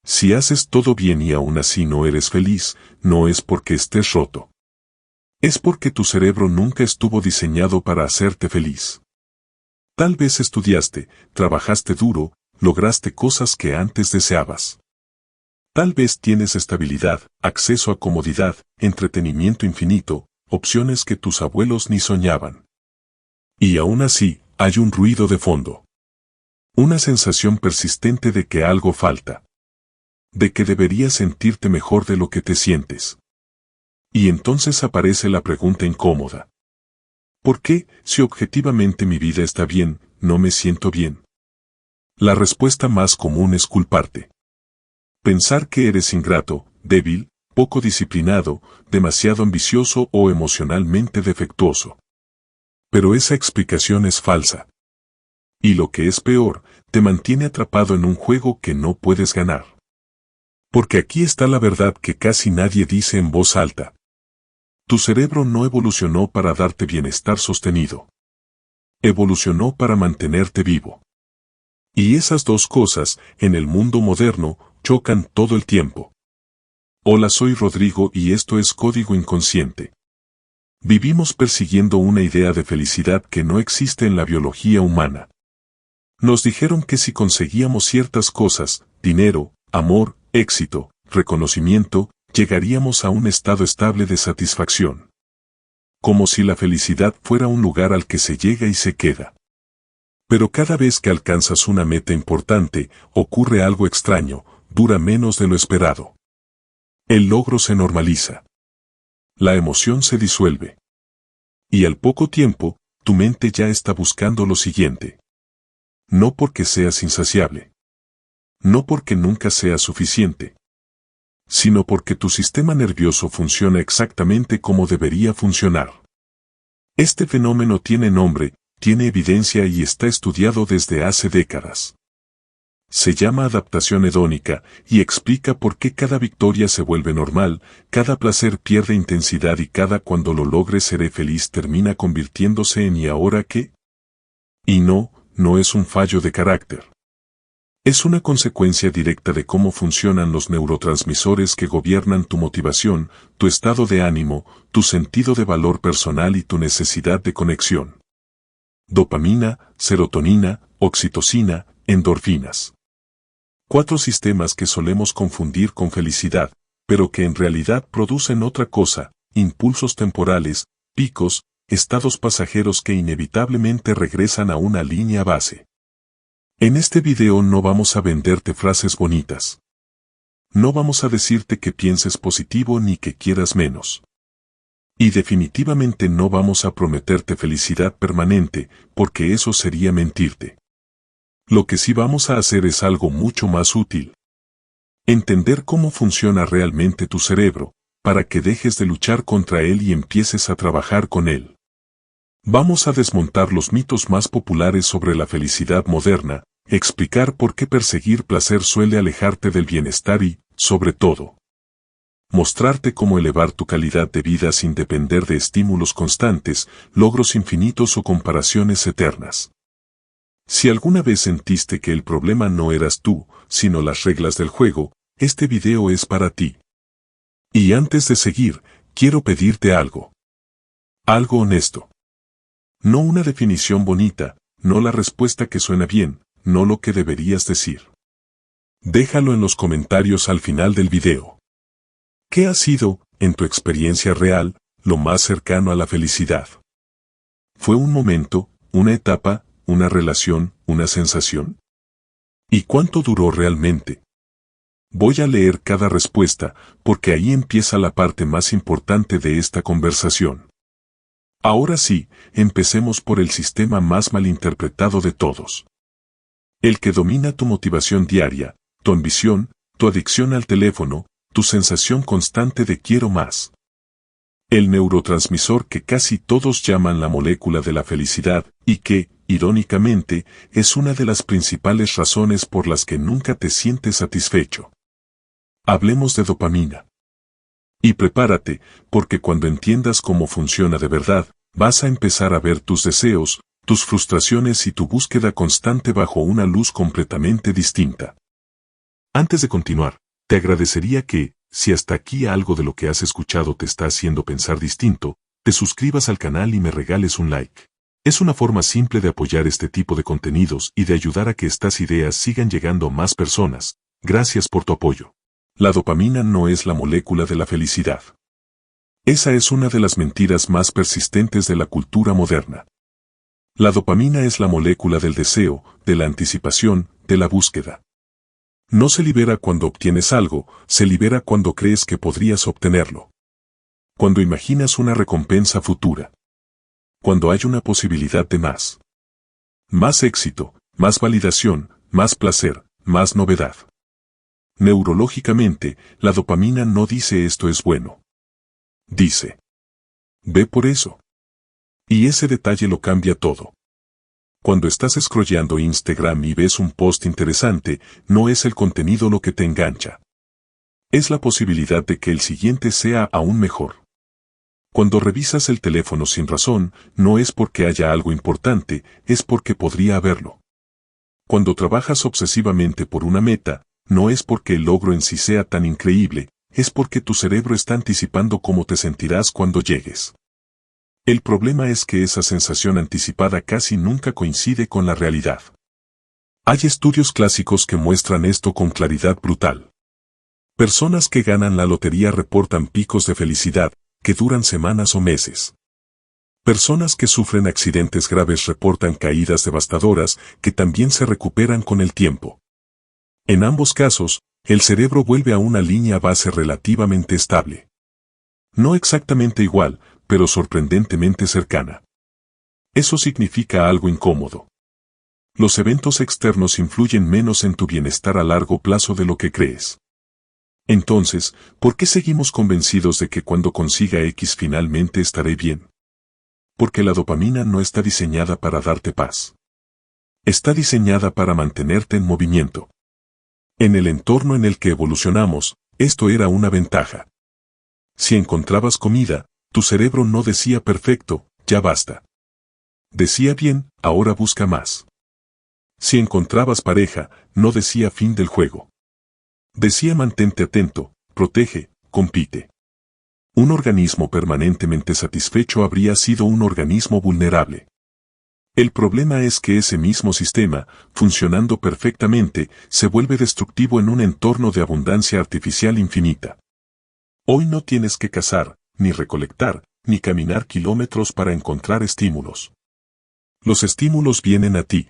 Si haces todo bien y aún así no eres feliz, no es porque estés roto. Es porque tu cerebro nunca estuvo diseñado para hacerte feliz. Tal vez estudiaste, trabajaste duro, lograste cosas que antes deseabas. Tal vez tienes estabilidad, acceso a comodidad, entretenimiento infinito, opciones que tus abuelos ni soñaban. Y aún así, hay un ruido de fondo. Una sensación persistente de que algo falta. De que deberías sentirte mejor de lo que te sientes. Y entonces aparece la pregunta incómoda. ¿Por qué, si objetivamente mi vida está bien, no me siento bien? La respuesta más común es culparte. Pensar que eres ingrato, débil, poco disciplinado, demasiado ambicioso o emocionalmente defectuoso. Pero esa explicación es falsa. Y lo que es peor, te mantiene atrapado en un juego que no puedes ganar. Porque aquí está la verdad que casi nadie dice en voz alta. Tu cerebro no evolucionó para darte bienestar sostenido. Evolucionó para mantenerte vivo. Y esas dos cosas, en el mundo moderno, chocan todo el tiempo. Hola, soy Rodrigo y esto es Código Inconsciente. Vivimos persiguiendo una idea de felicidad que no existe en la biología humana. Nos dijeron que si conseguíamos ciertas cosas, dinero, amor, éxito, reconocimiento, llegaríamos a un estado estable de satisfacción. Como si la felicidad fuera un lugar al que se llega y se queda. Pero cada vez que alcanzas una meta importante, ocurre algo extraño, dura menos de lo esperado. El logro se normaliza. La emoción se disuelve. Y al poco tiempo, tu mente ya está buscando lo siguiente. No porque seas insaciable. No porque nunca sea suficiente. Sino porque tu sistema nervioso funciona exactamente como debería funcionar. Este fenómeno tiene nombre, tiene evidencia y está estudiado desde hace décadas. Se llama adaptación hedónica y explica por qué cada victoria se vuelve normal, cada placer pierde intensidad y cada cuando lo logres seré feliz termina convirtiéndose en ¿y ahora qué? Y no es un fallo de carácter. Es una consecuencia directa de cómo funcionan los neurotransmisores que gobiernan tu motivación, tu estado de ánimo, tu sentido de valor personal y tu necesidad de conexión. Dopamina, serotonina, oxitocina, endorfinas. 4 sistemas que solemos confundir con felicidad, pero que en realidad producen otra cosa, impulsos temporales, picos, estados pasajeros que inevitablemente regresan a una línea base. En este video no vamos a venderte frases bonitas. No vamos a decirte que pienses positivo ni que quieras menos. Y definitivamente no vamos a prometerte felicidad permanente, porque eso sería mentirte. Lo que sí vamos a hacer es algo mucho más útil. Entender cómo funciona realmente tu cerebro, para que dejes de luchar contra él y empieces a trabajar con él. Vamos a desmontar los mitos más populares sobre la felicidad moderna, explicar por qué perseguir placer suele alejarte del bienestar y, sobre todo, mostrarte cómo elevar tu calidad de vida sin depender de estímulos constantes, logros infinitos o comparaciones eternas. Si alguna vez sentiste que el problema no eras tú, sino las reglas del juego, este video es para ti. Y antes de seguir, quiero pedirte algo. Algo honesto. No una definición bonita, no la respuesta que suena bien, no lo que deberías decir. Déjalo en los comentarios al final del video. ¿Qué ha sido, en tu experiencia real, lo más cercano a la felicidad? ¿Fue un momento, una etapa, una relación, una sensación? ¿Y cuánto duró realmente? Voy a leer cada respuesta, porque ahí empieza la parte más importante de esta conversación. Ahora sí, empecemos por el sistema más malinterpretado de todos. El que domina tu motivación diaria, tu ambición, tu adicción al teléfono, tu sensación constante de quiero más. El neurotransmisor que casi todos llaman la molécula de la felicidad, y que, irónicamente, es una de las principales razones por las que nunca te sientes satisfecho. Hablemos de dopamina. Y prepárate, porque cuando entiendas cómo funciona de verdad, vas a empezar a ver tus deseos, tus frustraciones y tu búsqueda constante bajo una luz completamente distinta. Antes de continuar, te agradecería que, si hasta aquí algo de lo que has escuchado te está haciendo pensar distinto, te suscribas al canal y me regales un like. Es una forma simple de apoyar este tipo de contenidos y de ayudar a que estas ideas sigan llegando a más personas. Gracias por tu apoyo. La dopamina no es la molécula de la felicidad. Esa es una de las mentiras más persistentes de la cultura moderna. La dopamina es la molécula del deseo, de la anticipación, de la búsqueda. No se libera cuando obtienes algo, se libera cuando crees que podrías obtenerlo. Cuando imaginas una recompensa futura. Cuando hay una posibilidad de más. Más éxito, más validación, más placer, más novedad. Neurológicamente, la dopamina no dice esto es bueno. Dice. Ve por eso. Y ese detalle lo cambia todo. Cuando estás scrolleando Instagram y ves un post interesante, no es el contenido lo que te engancha. Es la posibilidad de que el siguiente sea aún mejor. Cuando revisas el teléfono sin razón, no es porque haya algo importante, es porque podría haberlo. Cuando trabajas obsesivamente por una meta, no es porque el logro en sí sea tan increíble, es porque tu cerebro está anticipando cómo te sentirás cuando llegues. El problema es que esa sensación anticipada casi nunca coincide con la realidad. Hay estudios clásicos que muestran esto con claridad brutal. Personas que ganan la lotería reportan picos de felicidad, que duran semanas o meses. Personas que sufren accidentes graves reportan caídas devastadoras, que también se recuperan con el tiempo. En ambos casos, el cerebro vuelve a una línea base relativamente estable. No exactamente igual, pero sorprendentemente cercana. Eso significa algo incómodo. Los eventos externos influyen menos en tu bienestar a largo plazo de lo que crees. Entonces, ¿por qué seguimos convencidos de que cuando consiga X finalmente estaré bien? Porque la dopamina no está diseñada para darte paz. Está diseñada para mantenerte en movimiento. En el entorno en el que evolucionamos, esto era una ventaja. Si encontrabas comida, tu cerebro no decía perfecto, ya basta. Decía bien, ahora busca más. Si encontrabas pareja, no decía fin del juego. Decía mantente atento, protege, compite. Un organismo permanentemente satisfecho habría sido un organismo vulnerable. El problema es que ese mismo sistema, funcionando perfectamente, se vuelve destructivo en un entorno de abundancia artificial infinita. Hoy no tienes que cazar, ni recolectar, ni caminar kilómetros para encontrar estímulos. Los estímulos vienen a ti.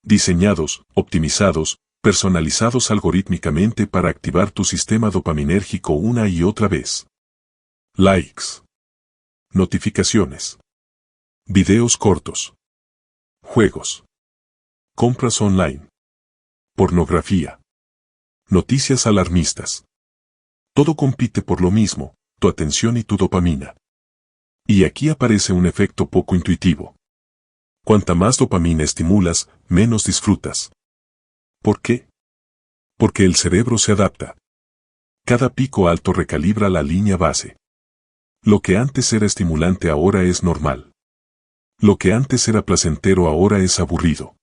Diseñados, optimizados, personalizados algorítmicamente para activar tu sistema dopaminérgico una y otra vez. Likes. Notificaciones. Videos cortos. Juegos. Compras online. Pornografía. Noticias alarmistas. Todo compite por lo mismo, tu atención y tu dopamina. Y aquí aparece un efecto poco intuitivo. Cuanta más dopamina estimulas, menos disfrutas. ¿Por qué? Porque el cerebro se adapta. Cada pico alto recalibra la línea base. Lo que antes era estimulante ahora es normal. Lo que antes era placentero ahora es aburrido.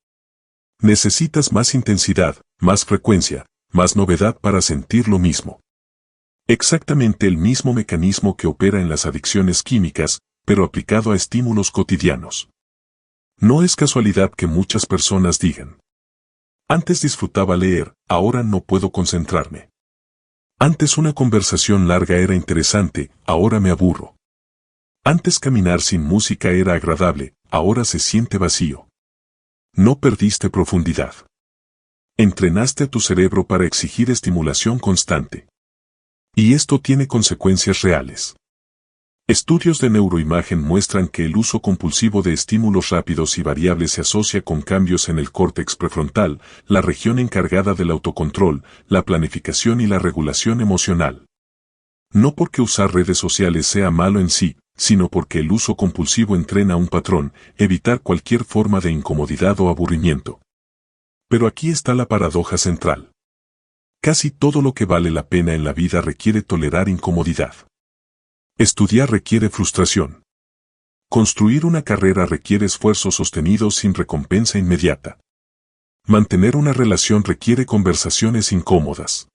Necesitas más intensidad, más frecuencia, más novedad para sentir lo mismo. Exactamente el mismo mecanismo que opera en las adicciones químicas, pero aplicado a estímulos cotidianos. No es casualidad que muchas personas digan: antes disfrutaba leer, ahora no puedo concentrarme. Antes una conversación larga era interesante, ahora me aburro. Antes caminar sin música era agradable, ahora se siente vacío. No perdiste profundidad. Entrenaste a tu cerebro para exigir estimulación constante. Y esto tiene consecuencias reales. Estudios de neuroimagen muestran que el uso compulsivo de estímulos rápidos y variables se asocia con cambios en el córtex prefrontal, la región encargada del autocontrol, la planificación y la regulación emocional. No porque usar redes sociales sea malo en sí, sino porque el uso compulsivo entrena un patrón, evitar cualquier forma de incomodidad o aburrimiento. Pero aquí está la paradoja central. Casi todo lo que vale la pena en la vida requiere tolerar incomodidad. Estudiar requiere frustración. Construir una carrera requiere esfuerzo sostenido sin recompensa inmediata. Mantener una relación requiere conversaciones incómodas.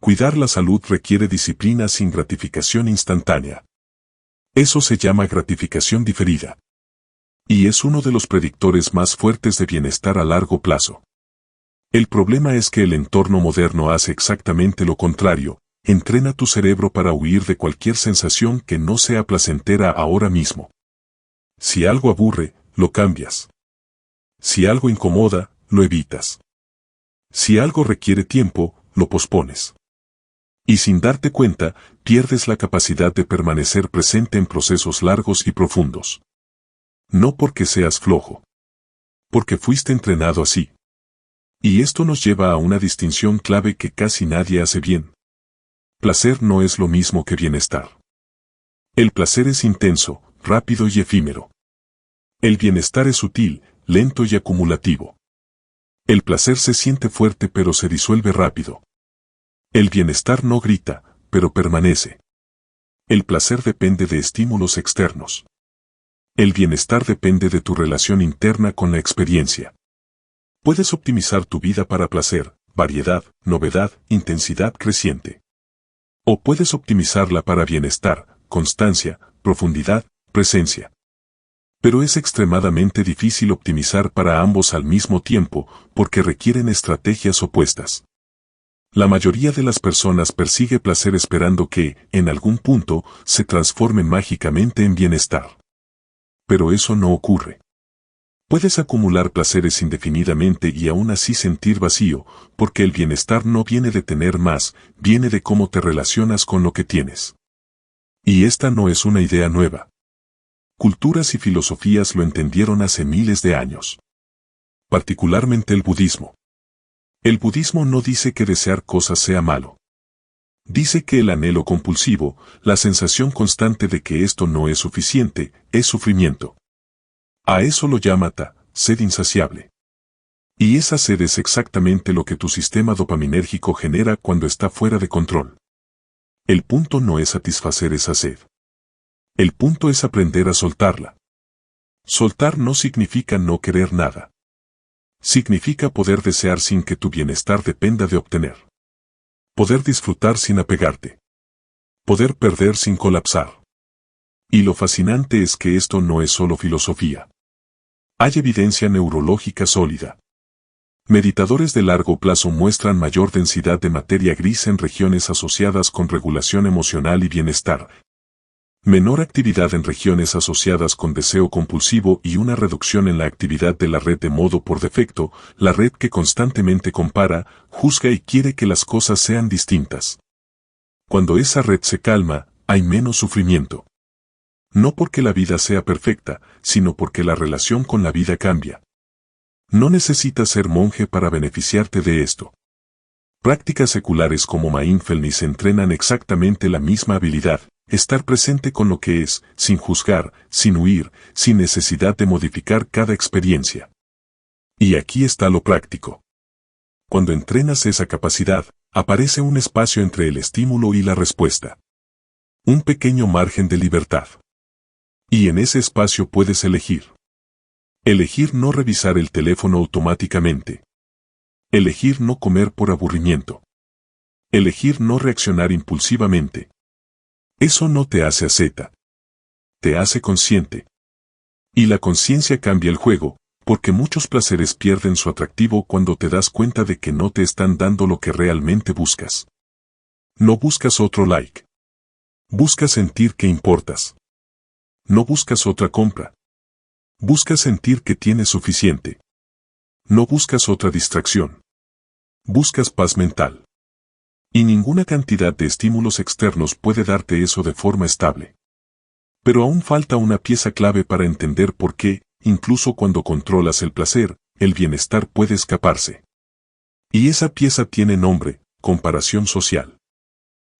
Cuidar la salud requiere disciplina sin gratificación instantánea. Eso se llama gratificación diferida. Y es uno de los predictores más fuertes de bienestar a largo plazo. El problema es que el entorno moderno hace exactamente lo contrario, entrena tu cerebro para huir de cualquier sensación que no sea placentera ahora mismo. Si algo aburre, lo cambias. Si algo incomoda, lo evitas. Si algo requiere tiempo, lo pospones. Y sin darte cuenta, pierdes la capacidad de permanecer presente en procesos largos y profundos. No porque seas flojo. Porque fuiste entrenado así. Y esto nos lleva a una distinción clave que casi nadie hace bien. Placer no es lo mismo que bienestar. El placer es intenso, rápido y efímero. El bienestar es sutil, lento y acumulativo. El placer se siente fuerte pero se disuelve rápido. El bienestar no grita, pero permanece. El placer depende de estímulos externos. El bienestar depende de tu relación interna con la experiencia. Puedes optimizar tu vida para placer, variedad, novedad, intensidad creciente. O puedes optimizarla para bienestar, constancia, profundidad, presencia. Pero es extremadamente difícil optimizar para ambos al mismo tiempo, porque requieren estrategias opuestas. La mayoría de las personas persigue placer esperando que, en algún punto, se transforme mágicamente en bienestar. Pero eso no ocurre. Puedes acumular placeres indefinidamente y aún así sentir vacío, porque el bienestar no viene de tener más, viene de cómo te relacionas con lo que tienes. Y esta no es una idea nueva. Culturas y filosofías lo entendieron hace miles de años. Particularmente el budismo. El budismo no dice que desear cosas sea malo. Dice que el anhelo compulsivo, la sensación constante de que esto no es suficiente, es sufrimiento. A eso lo llama sed insaciable. Y esa sed es exactamente lo que tu sistema dopaminérgico genera cuando está fuera de control. El punto no es satisfacer esa sed. El punto es aprender a soltarla. Soltar no significa no querer nada. Significa poder desear sin que tu bienestar dependa de obtener. Poder disfrutar sin apegarte. Poder perder sin colapsar. Y lo fascinante es que esto no es solo filosofía. Hay evidencia neurológica sólida. Meditadores de largo plazo muestran mayor densidad de materia gris en regiones asociadas con regulación emocional y bienestar. Menor actividad en regiones asociadas con deseo compulsivo y una reducción en la actividad de la red de modo por defecto, la red que constantemente compara, juzga y quiere que las cosas sean distintas. Cuando esa red se calma, hay menos sufrimiento. No porque la vida sea perfecta, sino porque la relación con la vida cambia. No necesitas ser monje para beneficiarte de esto. Prácticas seculares como mindfulness entrenan exactamente la misma habilidad, estar presente con lo que es, sin juzgar, sin huir, sin necesidad de modificar cada experiencia. Y aquí está lo práctico. Cuando entrenas esa capacidad, aparece un espacio entre el estímulo y la respuesta. Un pequeño margen de libertad. Y en ese espacio puedes elegir. Elegir no revisar el teléfono automáticamente. Elegir no comer por aburrimiento. Elegir no reaccionar impulsivamente. Eso no te hace asceta. Te hace consciente. Y la conciencia cambia el juego, porque muchos placeres pierden su atractivo cuando te das cuenta de que no te están dando lo que realmente buscas. No buscas otro like. Buscas sentir que importas. No buscas otra compra. Buscas sentir que tienes suficiente. No buscas otra distracción. Buscas paz mental. Y ninguna cantidad de estímulos externos puede darte eso de forma estable. Pero aún falta una pieza clave para entender por qué, incluso cuando controlas el placer, el bienestar puede escaparse. Y esa pieza tiene nombre, comparación social.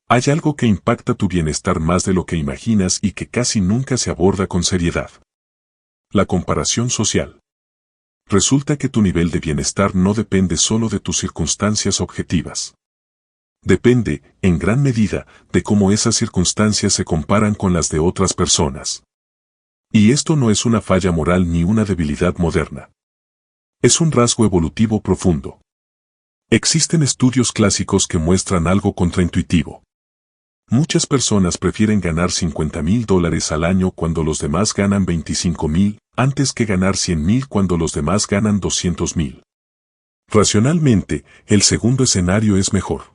Hay algo que impacta tu bienestar más de lo que imaginas y que casi nunca se aborda con seriedad. La comparación social. Resulta que tu nivel de bienestar no depende solo de tus circunstancias objetivas. Depende, en gran medida, de cómo esas circunstancias se comparan con las de otras personas. Y esto no es una falla moral ni una debilidad moderna. Es un rasgo evolutivo profundo. Existen estudios clásicos que muestran algo contraintuitivo. Muchas personas prefieren ganar $50,000 al año cuando los demás ganan 25,000, antes que ganar 100,000 cuando los demás ganan 200,000. Racionalmente, el segundo escenario es mejor.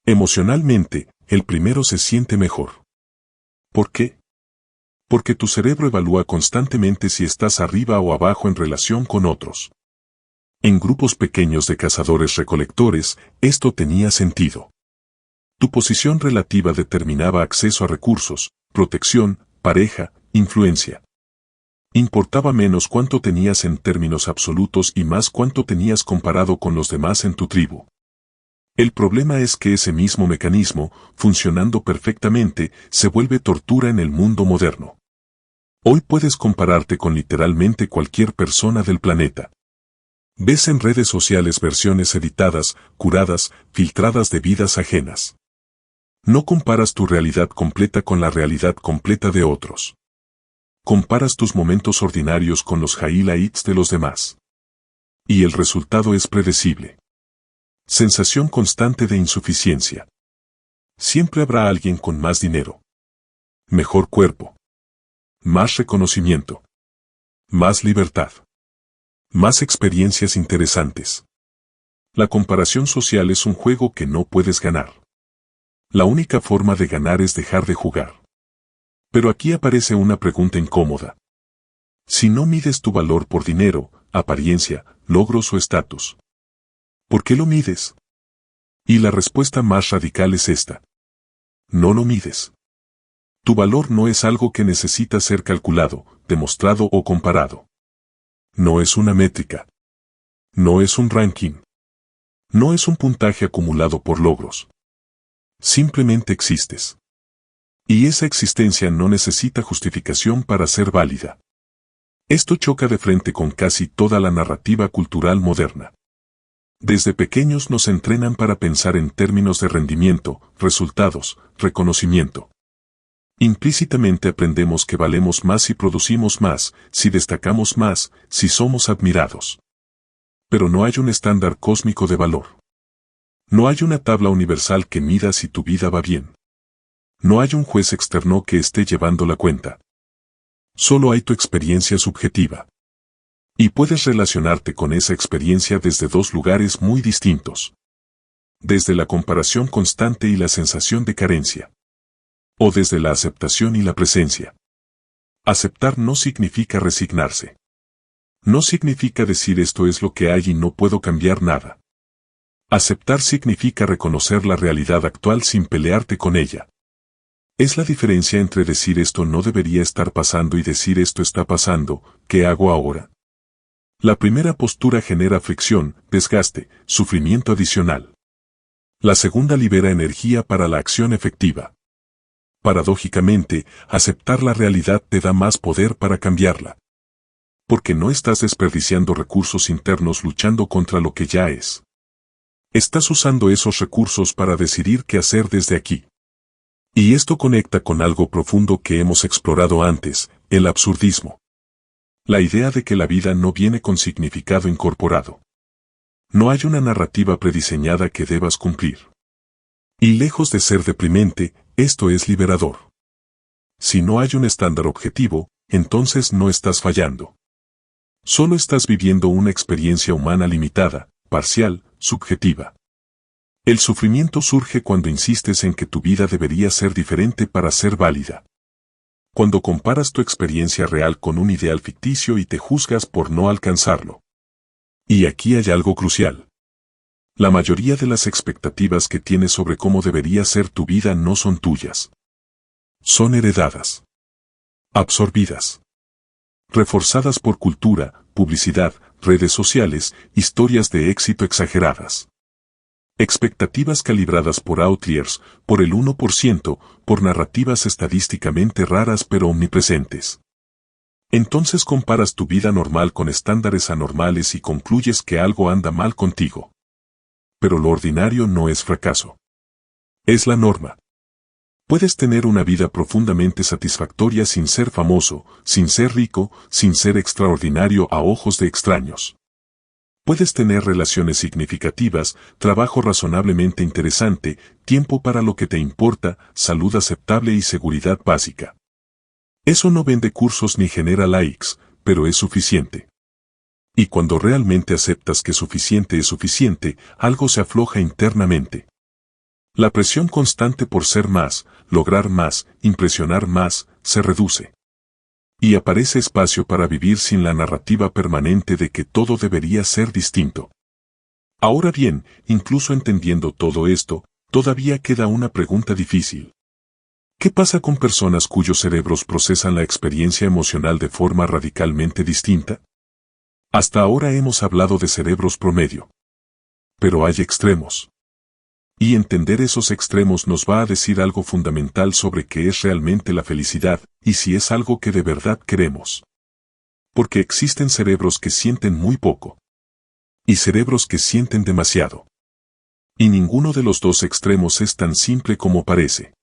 Emocionalmente, el primero se siente mejor. ¿Por qué? Porque tu cerebro evalúa constantemente si estás arriba o abajo en relación con otros. En grupos pequeños de cazadores-recolectores, esto tenía sentido. Tu posición relativa determinaba acceso a recursos, protección, pareja, influencia. Importaba menos cuánto tenías en términos absolutos y más cuánto tenías comparado con los demás en tu tribu. El problema es que ese mismo mecanismo, funcionando perfectamente, se vuelve tortura en el mundo moderno. Hoy puedes compararte con literalmente cualquier persona del planeta. Ves en redes sociales versiones editadas, curadas, filtradas de vidas ajenas. No comparas tu realidad completa con la realidad completa de otros. Comparas tus momentos ordinarios con los highlights de los demás. Y el resultado es predecible. Sensación constante de insuficiencia. Siempre habrá alguien con más dinero. Mejor cuerpo. Más reconocimiento. Más libertad. Más experiencias interesantes. La comparación social es un juego que no puedes ganar. La única forma de ganar es dejar de jugar. Pero aquí aparece una pregunta incómoda. Si no mides tu valor por dinero, apariencia, logros o estatus, ¿por qué lo mides? Y la respuesta más radical es esta. No lo mides. Tu valor no es algo que necesita ser calculado, demostrado o comparado. No es una métrica. No es un ranking. No es un puntaje acumulado por logros. Simplemente existes. Y esa existencia no necesita justificación para ser válida. Esto choca de frente con casi toda la narrativa cultural moderna. Desde pequeños nos entrenan para pensar en términos de rendimiento, resultados, reconocimiento. Implícitamente aprendemos que valemos más si producimos más, si destacamos más, si somos admirados. Pero no hay un estándar cósmico de valor. No hay una tabla universal que mida si tu vida va bien. No hay un juez externo que esté llevando la cuenta. Solo hay tu experiencia subjetiva. Y puedes relacionarte con esa experiencia desde dos lugares muy distintos. Desde la comparación constante y la sensación de carencia. O desde la aceptación y la presencia. Aceptar no significa resignarse. No significa decir esto es lo que hay y no puedo cambiar nada. Aceptar significa reconocer la realidad actual sin pelearte con ella. Es la diferencia entre decir esto no debería estar pasando y decir esto está pasando, ¿qué hago ahora? La primera postura genera fricción, desgaste, sufrimiento adicional. La segunda libera energía para la acción efectiva. Paradójicamente, aceptar la realidad te da más poder para cambiarla. Porque no estás desperdiciando recursos internos luchando contra lo que ya es. Estás usando esos recursos para decidir qué hacer desde aquí. Y esto conecta con algo profundo que hemos explorado antes, el absurdismo. La idea de que la vida no viene con significado incorporado. No hay una narrativa prediseñada que debas cumplir. Y lejos de ser deprimente, esto es liberador. Si no hay un estándar objetivo, entonces no estás fallando. Solo estás viviendo una experiencia humana limitada, parcial, subjetiva. El sufrimiento surge cuando insistes en que tu vida debería ser diferente para ser válida. Cuando comparas tu experiencia real con un ideal ficticio y te juzgas por no alcanzarlo. Y aquí hay algo crucial. La mayoría de las expectativas que tienes sobre cómo debería ser tu vida no son tuyas. Son heredadas. Absorbidas. Reforzadas por cultura, publicidad, redes sociales, historias de éxito exageradas. Expectativas calibradas por outliers, por el 1%, por narrativas estadísticamente raras pero omnipresentes. Entonces comparas tu vida normal con estándares anormales y concluyes que algo anda mal contigo. Pero lo ordinario no es fracaso. Es la norma. Puedes tener una vida profundamente satisfactoria sin ser famoso, sin ser rico, sin ser extraordinario a ojos de extraños. Puedes tener relaciones significativas, trabajo razonablemente interesante, tiempo para lo que te importa, salud aceptable y seguridad básica. Eso no vende cursos ni genera likes, pero es suficiente. Y cuando realmente aceptas que suficiente es suficiente, algo se afloja internamente. La presión constante por ser más, lograr más, impresionar más, se reduce. Y aparece espacio para vivir sin la narrativa permanente de que todo debería ser distinto. Ahora bien, incluso entendiendo todo esto, todavía queda una pregunta difícil. ¿Qué pasa con personas cuyos cerebros procesan la experiencia emocional de forma radicalmente distinta? Hasta ahora hemos hablado de cerebros promedio. Pero hay extremos. Y entender esos extremos nos va a decir algo fundamental sobre qué es realmente la felicidad, y si es algo que de verdad queremos. Porque existen cerebros que sienten muy poco. Y cerebros que sienten demasiado. Y ninguno de los dos extremos es tan simple como parece.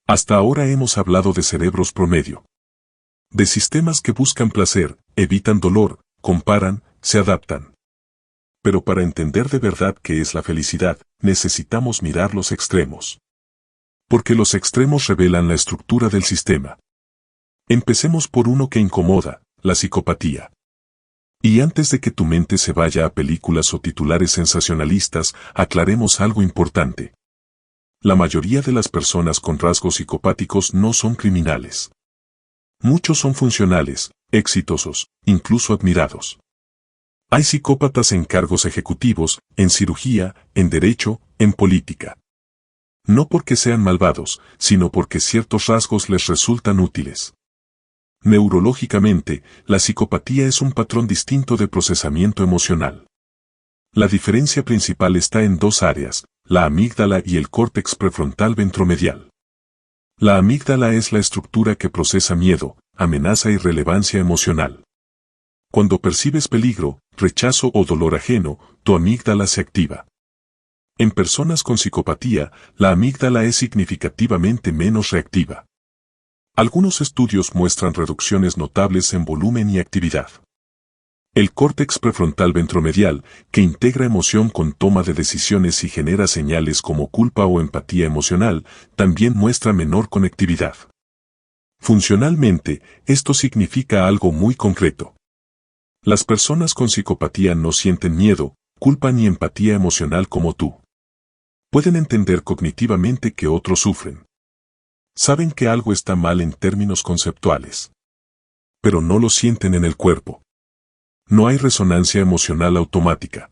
Hasta ahora hemos hablado de cerebros promedio. De sistemas que buscan placer, evitan dolor, comparan, se adaptan. Pero para entender de verdad qué es la felicidad, necesitamos mirar los extremos. Porque los extremos revelan la estructura del sistema. Empecemos por uno que incomoda, la psicopatía. Y antes de que tu mente se vaya a películas o titulares sensacionalistas, aclaremos algo importante. La mayoría de las personas con rasgos psicopáticos no son criminales. Muchos son funcionales, exitosos, incluso admirados. Hay psicópatas en cargos ejecutivos, en cirugía, en derecho, en política. No porque sean malvados, sino porque ciertos rasgos les resultan útiles. Neurológicamente, la psicopatía es un patrón distinto de procesamiento emocional. La diferencia principal está en dos áreas, la amígdala y el córtex prefrontal ventromedial. La amígdala es la estructura que procesa miedo, amenaza y relevancia emocional. Cuando percibes peligro, rechazo o dolor ajeno, tu amígdala se activa. En personas con psicopatía, la amígdala es significativamente menos reactiva. Algunos estudios muestran reducciones notables en volumen y actividad. El córtex prefrontal ventromedial, que integra emoción con toma de decisiones y genera señales como culpa o empatía emocional, también muestra menor conectividad. Funcionalmente, esto significa algo muy concreto. Las personas con psicopatía no sienten miedo, culpa ni empatía emocional como tú. Pueden entender cognitivamente que otros sufren. Saben que algo está mal en términos conceptuales. Pero no lo sienten en el cuerpo. No hay resonancia emocional automática.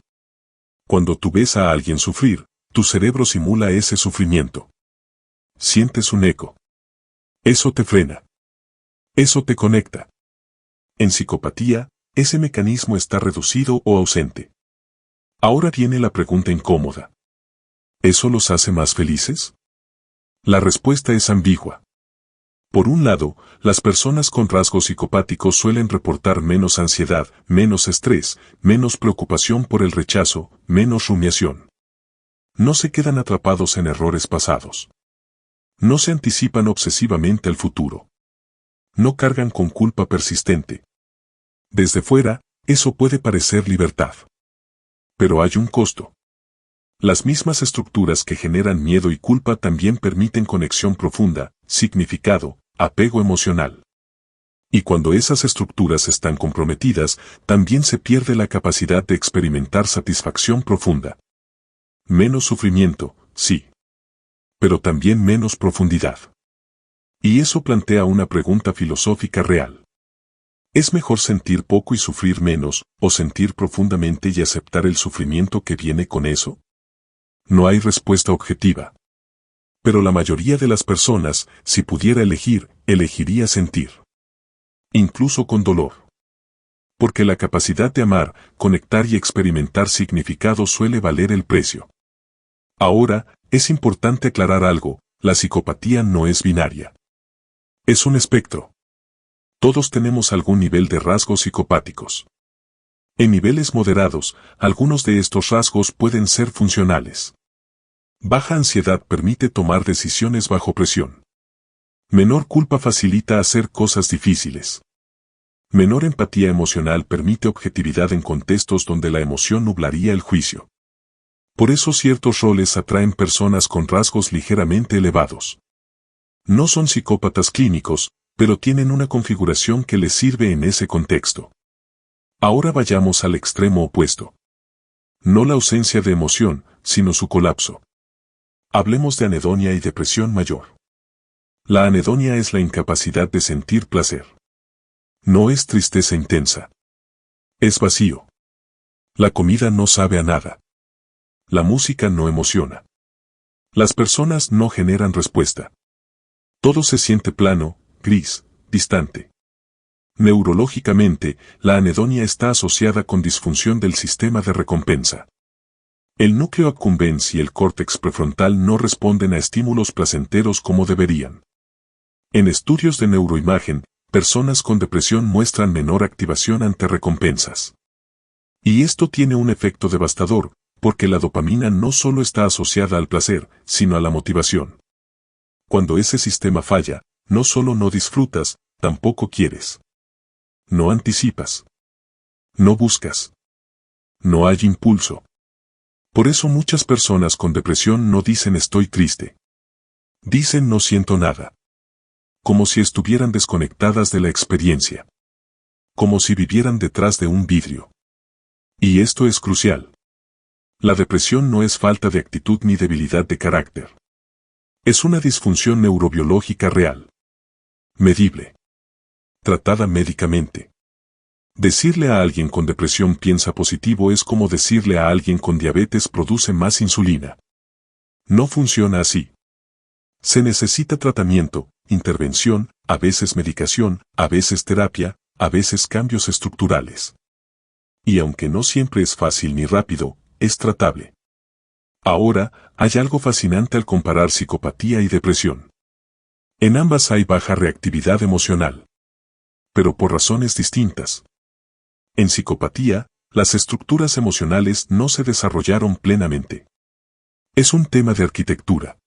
Cuando tú ves a alguien sufrir, tu cerebro simula ese sufrimiento. Sientes un eco. Eso te frena. Eso te conecta. En psicopatía, ese mecanismo está reducido o ausente. Ahora viene la pregunta incómoda. ¿Eso los hace más felices? La respuesta es ambigua. Por un lado, las personas con rasgos psicopáticos suelen reportar menos ansiedad, menos estrés, menos preocupación por el rechazo, menos rumiación. No se quedan atrapados en errores pasados. No se anticipan obsesivamente al futuro. No cargan con culpa persistente. Desde fuera, eso puede parecer libertad. Pero hay un costo. Las mismas estructuras que generan miedo y culpa también permiten conexión profunda, significado, apego emocional. Y cuando esas estructuras están comprometidas, también se pierde la capacidad de experimentar satisfacción profunda. Menos sufrimiento, sí. Pero también menos profundidad. Y eso plantea una pregunta filosófica real. ¿Es mejor sentir poco y sufrir menos, o sentir profundamente y aceptar el sufrimiento que viene con eso? No hay respuesta objetiva. Pero la mayoría de las personas, si pudiera elegir, elegiría sentir. Incluso con dolor. Porque la capacidad de amar, conectar y experimentar significado suele valer el precio. Ahora, es importante aclarar algo, la psicopatía no es binaria. Es un espectro. Todos tenemos algún nivel de rasgos psicopáticos. En niveles moderados, algunos de estos rasgos pueden ser funcionales. Baja ansiedad permite tomar decisiones bajo presión. Menor culpa facilita hacer cosas difíciles. Menor empatía emocional permite objetividad en contextos donde la emoción nublaría el juicio. Por eso ciertos roles atraen personas con rasgos ligeramente elevados. No son psicópatas clínicos, pero tienen una configuración que les sirve en ese contexto. Ahora vayamos al extremo opuesto. No la ausencia de emoción, sino su colapso. Hablemos de anedonia y depresión mayor. La anedonia es la incapacidad de sentir placer. No es tristeza intensa. Es vacío. La comida no sabe a nada. La música no emociona. Las personas no generan respuesta. Todo se siente plano, gris, distante. Neurológicamente, la anedonia está asociada con disfunción del sistema de recompensa. El núcleo accumbens y el córtex prefrontal no responden a estímulos placenteros como deberían. En estudios de neuroimagen, personas con depresión muestran menor activación ante recompensas. Y esto tiene un efecto devastador, porque la dopamina no solo está asociada al placer, sino a la motivación. Cuando ese sistema falla, no solo no disfrutas, tampoco quieres. No anticipas. No buscas. No hay impulso. Por eso muchas personas con depresión no dicen estoy triste. Dicen no siento nada. Como si estuvieran desconectadas de la experiencia. Como si vivieran detrás de un vidrio. Y esto es crucial. La depresión no es falta de actitud ni debilidad de carácter. Es una disfunción neurobiológica real. Medible. Tratada médicamente. Decirle a alguien con depresión piensa positivo es como decirle a alguien con diabetes produce más insulina. No funciona así. Se necesita tratamiento, intervención, a veces medicación, a veces terapia, a veces cambios estructurales. Y aunque no siempre es fácil ni rápido, es tratable. Ahora, hay algo fascinante al comparar psicopatía y depresión. En ambas hay baja reactividad emocional. Pero por razones distintas. En psicopatía, las estructuras emocionales no se desarrollaron plenamente. Es un tema de arquitectura.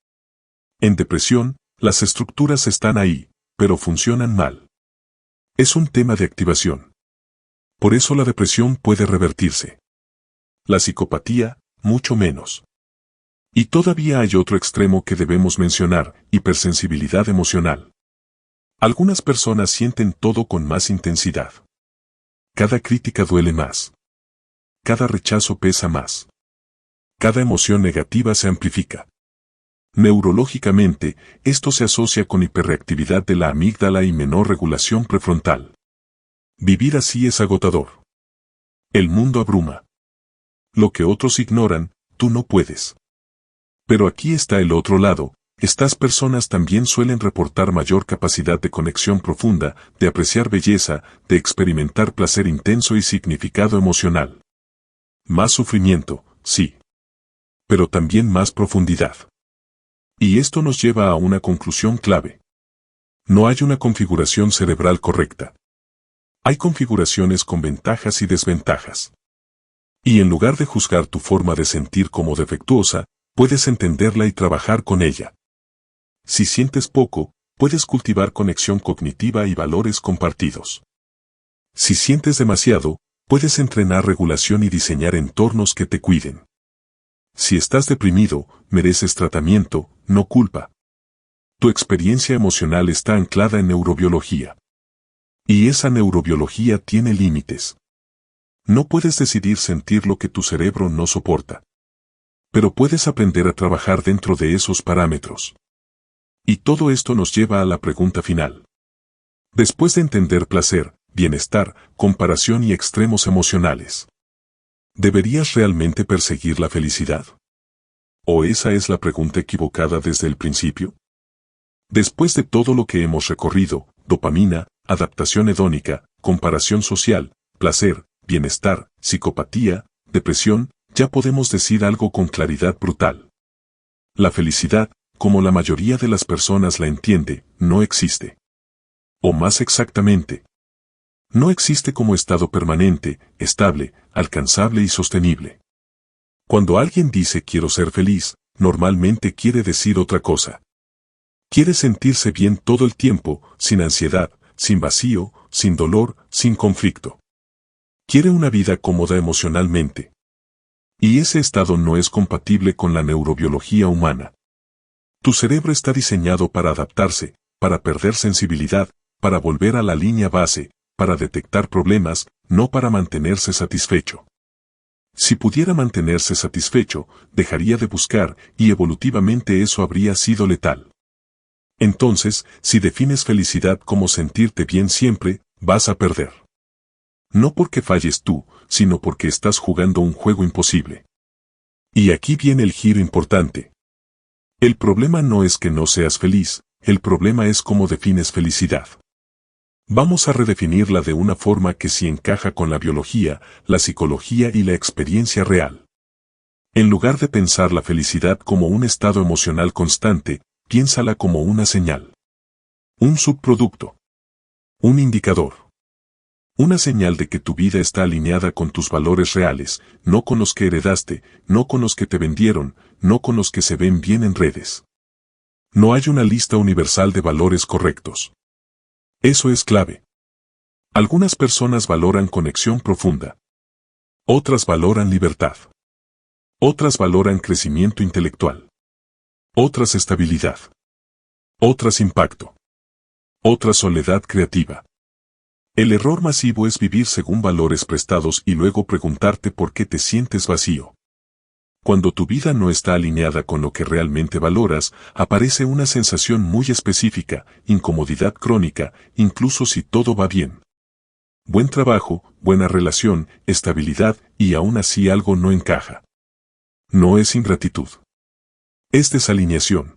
En depresión, las estructuras están ahí, pero funcionan mal. Es un tema de activación. Por eso la depresión puede revertirse. La psicopatía, mucho menos. Y todavía hay otro extremo que debemos mencionar, hipersensibilidad emocional. Algunas personas sienten todo con más intensidad. Cada crítica duele más. Cada rechazo pesa más. Cada emoción negativa se amplifica. Neurológicamente, esto se asocia con hiperreactividad de la amígdala y menor regulación prefrontal. Vivir así es agotador. El mundo abruma. Lo que otros ignoran, tú no puedes. Pero aquí está el otro lado. Estas personas también suelen reportar mayor capacidad de conexión profunda, de apreciar belleza, de experimentar placer intenso y significado emocional. Más sufrimiento, sí. Pero también más profundidad. Y esto nos lleva a una conclusión clave. No hay una configuración cerebral correcta. Hay configuraciones con ventajas y desventajas. Y en lugar de juzgar tu forma de sentir como defectuosa, puedes entenderla y trabajar con ella. Si sientes poco, puedes cultivar conexión cognitiva y valores compartidos. Si sientes demasiado, puedes entrenar regulación y diseñar entornos que te cuiden. Si estás deprimido, mereces tratamiento, no culpa. Tu experiencia emocional está anclada en neurobiología. Y esa neurobiología tiene límites. No puedes decidir sentir lo que tu cerebro no soporta. Pero puedes aprender a trabajar dentro de esos parámetros. Y todo esto nos lleva a la pregunta final. Después de entender placer, bienestar, comparación y extremos emocionales, ¿deberías realmente perseguir la felicidad? ¿O esa es la pregunta equivocada desde el principio? Después de todo lo que hemos recorrido, dopamina, adaptación hedónica, comparación social, placer, bienestar, psicopatía, depresión, ya podemos decir algo con claridad brutal. La felicidad, como la mayoría de las personas la entiende, no existe. O más exactamente, no existe como estado permanente, estable, alcanzable y sostenible. Cuando alguien dice quiero ser feliz, normalmente quiere decir otra cosa. Quiere sentirse bien todo el tiempo, sin ansiedad, sin vacío, sin dolor, sin conflicto. Quiere una vida cómoda emocionalmente. Y ese estado no es compatible con la neurobiología humana. Tu cerebro está diseñado para adaptarse, para perder sensibilidad, para volver a la línea base, para detectar problemas, no para mantenerse satisfecho. Si pudiera mantenerse satisfecho, dejaría de buscar, y evolutivamente eso habría sido letal. Entonces, si defines felicidad como sentirte bien siempre, vas a perder. No porque falles tú, sino porque estás jugando un juego imposible. Y aquí viene el giro importante. El problema no es que no seas feliz, el problema es cómo defines felicidad. Vamos a redefinirla de una forma que sí encaja con la biología, la psicología y la experiencia real. En lugar de pensar la felicidad como un estado emocional constante, piénsala como una señal. Un subproducto. Un indicador. Una señal de que tu vida está alineada con tus valores reales, no con los que heredaste, no con los que te vendieron, no con los que se ven bien en redes. No hay una lista universal de valores correctos. Eso es clave. Algunas personas valoran conexión profunda. Otras valoran libertad. Otras valoran crecimiento intelectual. Otras estabilidad. Otras impacto. Otras soledad creativa. El error masivo es vivir según valores prestados y luego preguntarte por qué te sientes vacío. Cuando tu vida no está alineada con lo que realmente valoras, aparece una sensación muy específica, incomodidad crónica, incluso si todo va bien. Buen trabajo, buena relación, estabilidad, y aún así algo no encaja. No es ingratitud. Es desalineación.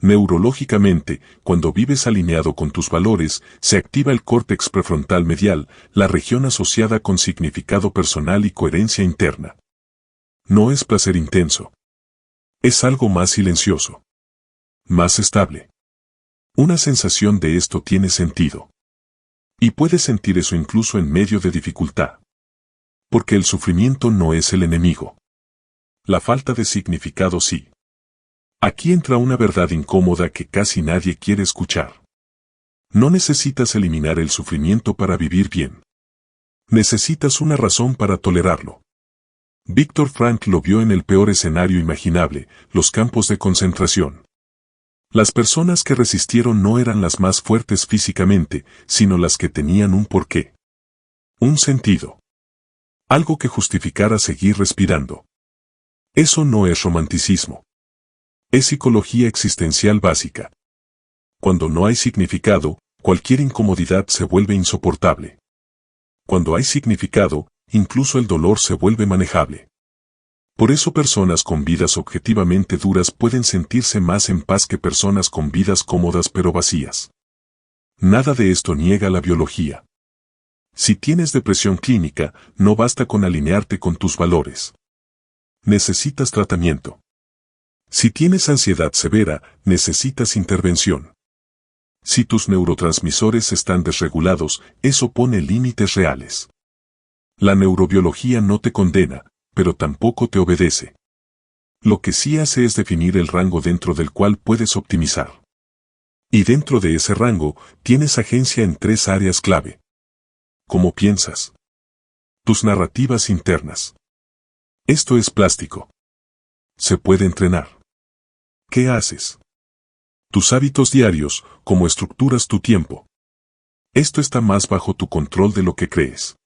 Neurológicamente, cuando vives alineado con tus valores, se activa el córtex prefrontal medial, la región asociada con significado personal y coherencia interna. No es placer intenso. Es algo más silencioso. Más estable. Una sensación de esto tiene sentido. Y puedes sentir eso incluso en medio de dificultad. Porque el sufrimiento no es el enemigo. La falta de significado sí. Aquí entra una verdad incómoda que casi nadie quiere escuchar. No necesitas eliminar el sufrimiento para vivir bien. Necesitas una razón para tolerarlo. Viktor Frankl lo vio en el peor escenario imaginable, los campos de concentración. Las personas que resistieron no eran las más fuertes físicamente, sino las que tenían un porqué. Un sentido. Algo que justificara seguir respirando. Eso no es romanticismo. Es psicología existencial básica. Cuando no hay significado, cualquier incomodidad se vuelve insoportable. Cuando hay significado, incluso el dolor se vuelve manejable. Por eso personas con vidas objetivamente duras pueden sentirse más en paz que personas con vidas cómodas pero vacías. Nada de esto niega la biología. Si tienes depresión clínica, no basta con alinearte con tus valores. Necesitas tratamiento. Si tienes ansiedad severa, necesitas intervención. Si tus neurotransmisores están desregulados, eso pone límites reales. La neurobiología no te condena, pero tampoco te obedece. Lo que sí hace es definir el rango dentro del cual puedes optimizar. Y dentro de ese rango, tienes agencia en 3 áreas clave. ¿Cómo piensas? Tus narrativas internas. Esto es plástico. Se puede entrenar. ¿Qué haces? Tus hábitos diarios, cómo estructuras tu tiempo. Esto está más bajo tu control de lo que crees.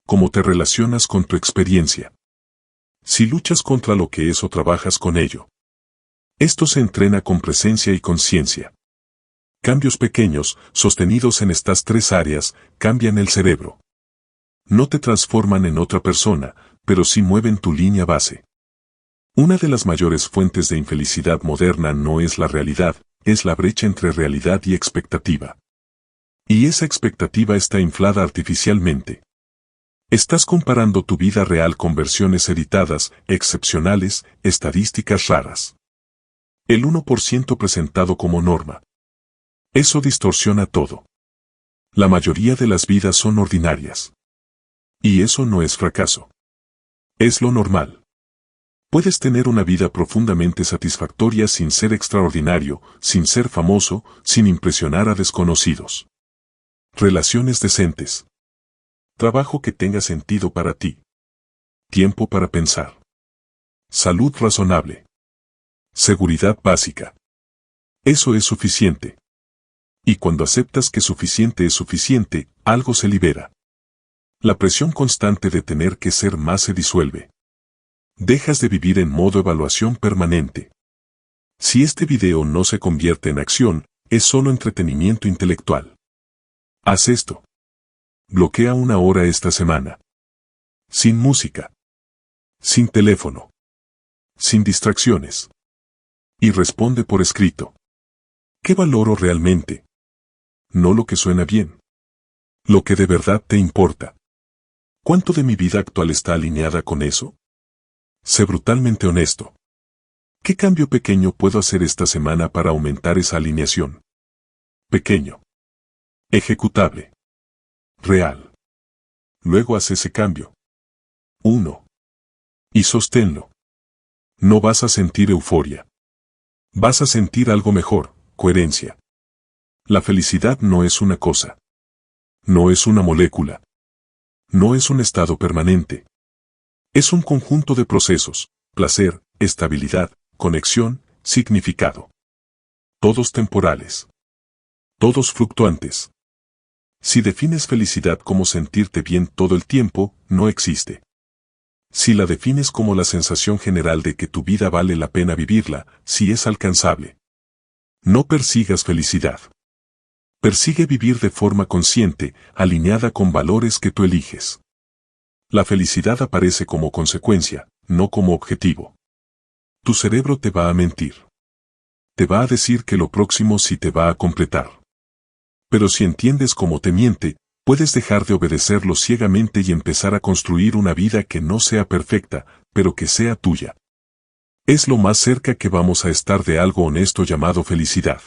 Cómo te relacionas con tu experiencia. Si luchas contra lo que es o trabajas con ello. Esto se entrena con presencia y conciencia. Cambios pequeños, sostenidos en estas 3 áreas, cambian el cerebro. No te transforman en otra persona, pero sí mueven tu línea base. Una de las mayores fuentes de infelicidad moderna no es la realidad, es la brecha entre realidad y expectativa. Y esa expectativa está inflada artificialmente. Estás comparando tu vida real con versiones editadas, excepcionales, estadísticas raras. El 1% presentado como norma. Eso distorsiona todo. La mayoría de las vidas son ordinarias. Y eso no es fracaso. Es lo normal. Puedes tener una vida profundamente satisfactoria sin ser extraordinario, sin ser famoso, sin impresionar a desconocidos. Relaciones decentes. Trabajo que tenga sentido para ti. Tiempo para pensar. Salud razonable. Seguridad básica. Eso es suficiente. Y cuando aceptas que suficiente es suficiente, algo se libera. La presión constante de tener que ser más se disuelve. Dejas de vivir en modo evaluación permanente. Si este video no se convierte en acción, es solo entretenimiento intelectual. Haz esto. Bloquea 1 hora esta semana. Sin música. Sin teléfono. Sin distracciones. Y responde por escrito. ¿Qué valoro realmente? No lo que suena bien. Lo que de verdad te importa. ¿Cuánto de mi vida actual está alineada con eso? Sé brutalmente honesto. ¿Qué cambio pequeño puedo hacer esta semana para aumentar esa alineación? Pequeño. Ejecutable. Real. Luego haz ese cambio. 1. Y sosténlo. No vas a sentir euforia. Vas a sentir algo mejor, coherencia. La felicidad no es una cosa. No es una molécula. No es un estado permanente. Es un conjunto de procesos, placer, estabilidad, conexión, significado. Todos temporales. Todos fluctuantes. Si defines felicidad como sentirte bien todo el tiempo, no existe. Si la defines como la sensación general de que tu vida vale la pena vivirla, sí es alcanzable. No persigas felicidad. Persigue vivir de forma consciente, alineada con valores que tú eliges. La felicidad aparece como consecuencia, no como objetivo. Tu cerebro te va a mentir. Te va a decir que lo próximo sí te va a completar. Pero si entiendes cómo te miente, puedes dejar de obedecerlo ciegamente y empezar a construir una vida que no sea perfecta, pero que sea tuya. Es lo más cerca que vamos a estar de algo honesto llamado felicidad.